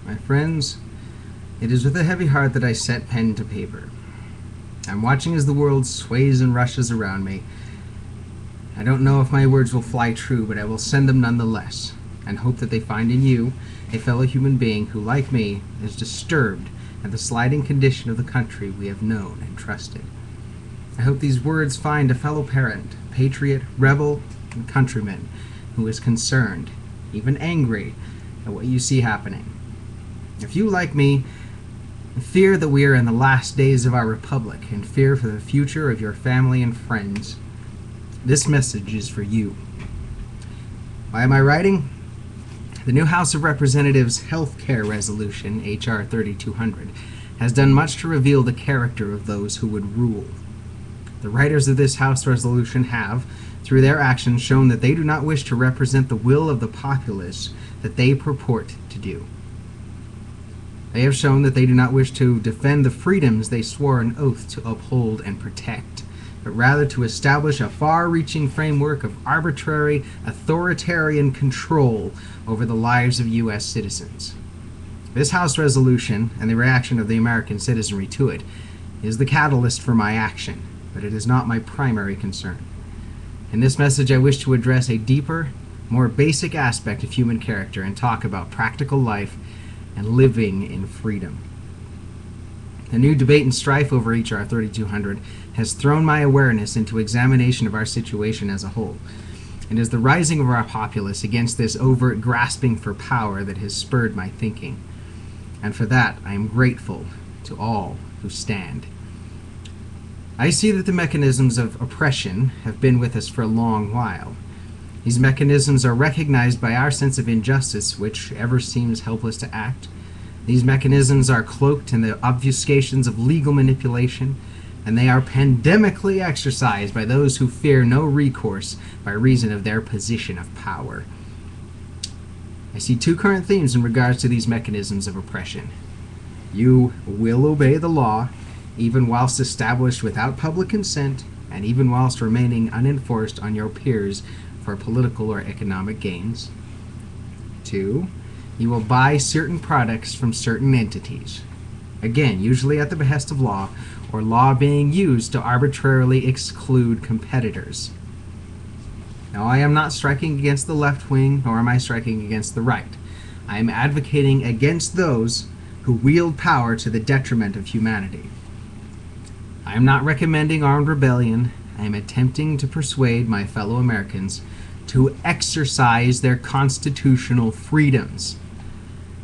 My friends, it is with a heavy heart that I set pen to paper. I'm watching as the world sways and rushes around me. I don't know if my words will fly true, but I will send them nonetheless, and hope that they find in you a fellow human being who, like me, is disturbed at the sliding condition of the country we have known and trusted. I hope these words find a fellow parent, patriot, rebel, and countryman who is concerned, even angry, at what you see happening. If you, like me, fear that we are in the last days of our republic and fear for the future of your family and friends, this message is for you. Why am I writing? The new House of Representatives Health Care Resolution, H.R. 3200, has done much to reveal the character of those who would rule. The writers of this House resolution have, through their actions, shown that they do not wish to represent the will of the populace that they purport to do. They have shown that they do not wish to defend the freedoms they swore an oath to uphold and protect, but rather to establish a far-reaching framework of arbitrary, authoritarian control over the lives of U.S. citizens. This House resolution, and the reaction of the American citizenry to it, is the catalyst for my action, but it is not my primary concern. In this message, I wish to address a deeper, more basic aspect of human character and talk about practical life and living in freedom. The new debate and strife over H.R. 3200 has thrown my awareness into examination of our situation as a whole, and is the rising of our populace against this overt grasping for power that has spurred my thinking. And for that, I am grateful to all who stand. I see that the mechanisms of oppression have been with us for a long while. These mechanisms are recognized by our sense of injustice, which ever seems helpless to act. These mechanisms are cloaked in the obfuscations of legal manipulation, and they are pandemically exercised by those who fear no recourse by reason of their position of power. I see two current themes in regards to these mechanisms of oppression. You will obey the law, even whilst established without public consent, and even whilst remaining unenforced on your peers for political or economic gains. 2. You will buy certain products from certain entities, again, usually at the behest of law, or law being used to arbitrarily exclude competitors. Now, I am not striking against the left wing, nor am I striking against the right. I am advocating against those who wield power to the detriment of humanity. I am not recommending armed rebellion. I am attempting to persuade my fellow Americans to exercise their constitutional freedoms.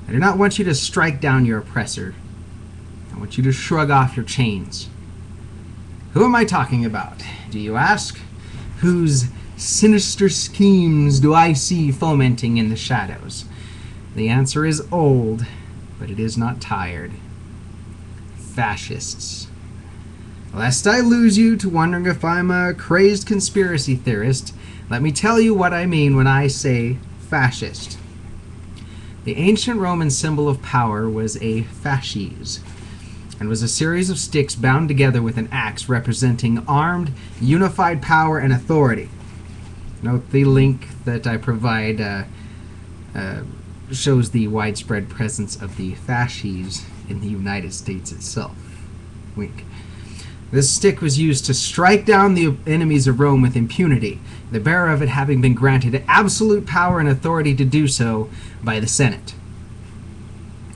I do not want you to strike down your oppressor. I want you to shrug off your chains. Who am I talking about, do you ask? Whose sinister schemes do I see fomenting in the shadows? The answer is old, but it is not tired. Fascists. Lest I lose you to wondering if I'm a crazed conspiracy theorist, let me tell you what I mean when I say fascist. The ancient Roman symbol of power was a fasces, and was a series of sticks bound together with an axe representing armed, unified power and authority. Note the link that I provide shows the widespread presence of the fasces in the United States itself. Wink. This stick was used to strike down the enemies of Rome with impunity, the bearer of it having been granted absolute power and authority to do so by the Senate.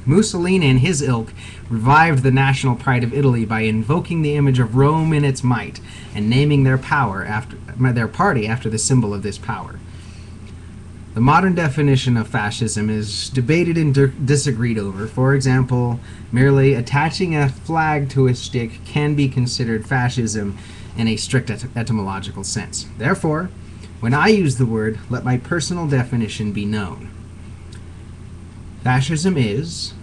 Mussolini and his ilk revived the national pride of Italy by invoking the image of Rome in its might and naming their party after the symbol of this power. The modern definition of fascism is debated and disagreed over. For example, merely attaching a flag to a stick can be considered fascism in a strict etymological sense. Therefore, when I use the word, let my personal definition be known. Fascism is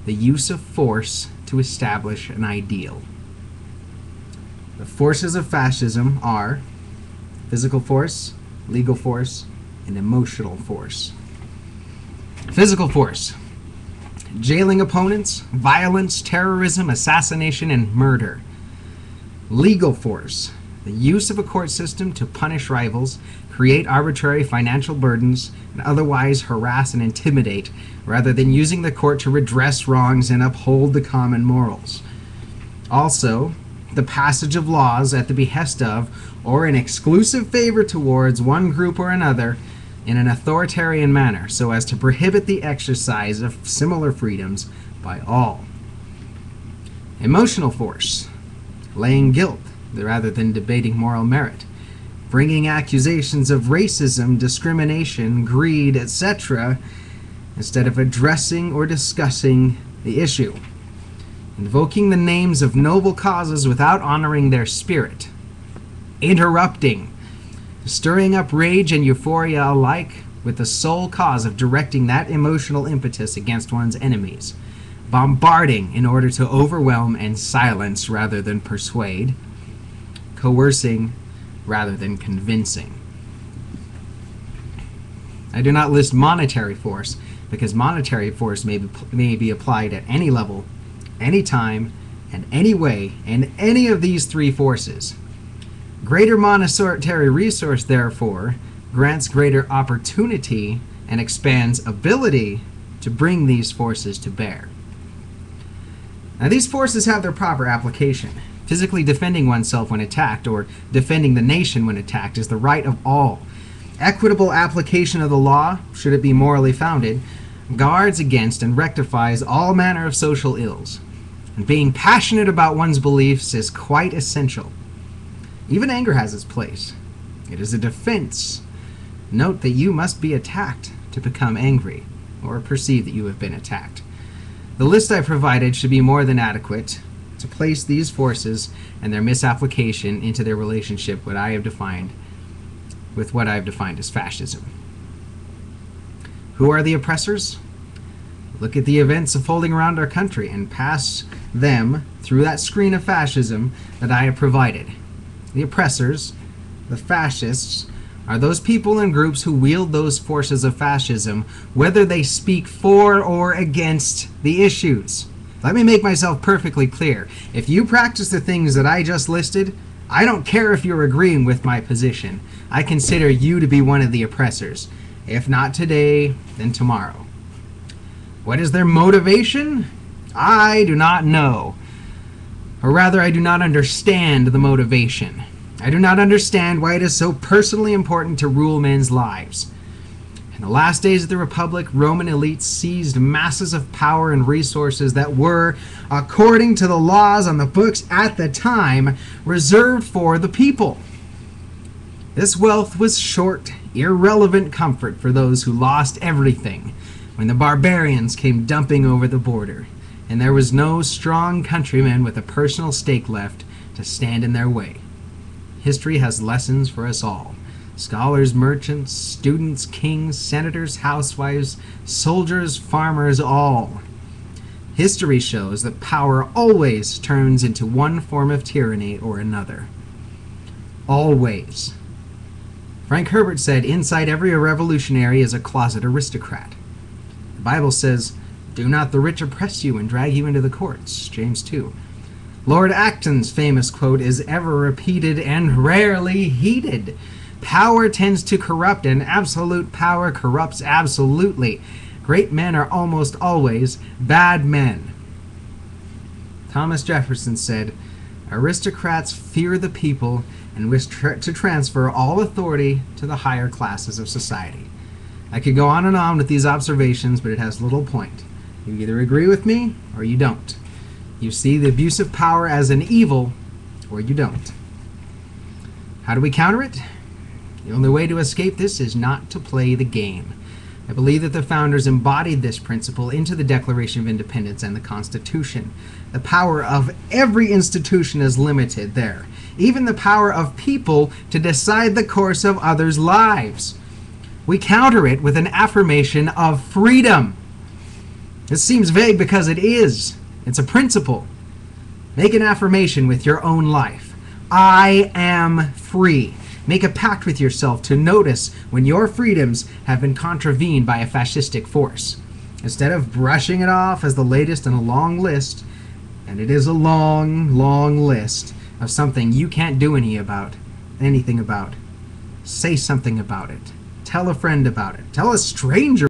the use of force to establish an ideal. The forces of fascism are physical force, legal force, and emotional force. Physical force: jailing opponents, violence, terrorism, assassination, and murder. Legal force: the use of a court system to punish rivals, create arbitrary financial burdens, and otherwise harass and intimidate, rather than using the court to redress wrongs and uphold the common morals. Also, the passage of laws at the behest of, or in exclusive favor towards, one group or another in an authoritarian manner, so as to prohibit the exercise of similar freedoms by all. Emotional force, laying guilt rather than debating moral merit, bringing accusations of racism, discrimination, greed, etc., instead of addressing or discussing the issue, invoking the names of noble causes without honoring their spirit, interrupting, stirring up rage and euphoria alike with the sole cause of directing that emotional impetus against one's enemies, bombarding in order to overwhelm and silence rather than persuade, coercing rather than convincing. I do not list monetary force because monetary force may be applied at any level, any time, and any way in any of these three forces. Greater monetary resource, therefore, grants greater opportunity and expands ability to bring these forces to bear. Now, these forces have their proper application. Physically defending oneself when attacked, or defending the nation when attacked, is the right of all. Equitable application of the law, should it be morally founded, guards against and rectifies all manner of social ills. And being passionate about one's beliefs is quite essential. Even anger has its place. It is a defense. Note that you must be attacked to become angry, or perceive that you have been attacked. The list I provided should be more than adequate to place these forces and their misapplication into their relationship with what I have defined as fascism. Who are the oppressors? Look at the events unfolding around our country and pass them through that screen of fascism that I have provided. The oppressors, the fascists, are those people and groups who wield those forces of fascism, whether they speak for or against the issues. Let me make myself perfectly clear. If you practice the things that I just listed, I don't care if you're agreeing with my position. I consider you to be one of the oppressors. If not today, then tomorrow. What is their motivation? I do not know. Or rather, I do not understand the motivation. I do not understand why it is so personally important to rule men's lives. In the last days of the Republic, Roman elites seized masses of power and resources that were, according to the laws on the books at the time, reserved for the people. This wealth was short, irrelevant comfort for those who lost everything when the barbarians came dumping over the border, and there was no strong countryman with a personal stake left to stand in their way. History has lessons for us all. Scholars, merchants, students, kings, senators, housewives, soldiers, farmers, all. History shows that power always turns into one form of tyranny or another. Always. Frank Herbert said, inside every revolutionary is a closet aristocrat. The Bible says, do not the rich oppress you and drag you into the courts, James 2. Lord Acton's famous quote is ever repeated and rarely heeded. Power tends to corrupt, and absolute power corrupts absolutely. Great men are almost always bad men. Thomas Jefferson said, aristocrats fear the people and wish to transfer all authority to the higher classes of society. I could go on and on with these observations, but it has little point. You either agree with me or you don't. You see the abuse of power as an evil, or you don't. How do we counter it? The only way to escape this is not to play the game. I believe that the founders embodied this principle into the Declaration of Independence and the Constitution. The power of every institution is limited there. Even the power of people to decide the course of others' lives. We counter it with an affirmation of freedom. This seems vague because it is. It's a principle. Make an affirmation with your own life. I am free. Make a pact with yourself to notice when your freedoms have been contravened by a fascistic force. Instead of brushing it off as the latest in a long list, and it is a long, long list of something you can't do anything about, say something about it. Tell a friend about it. Tell a stranger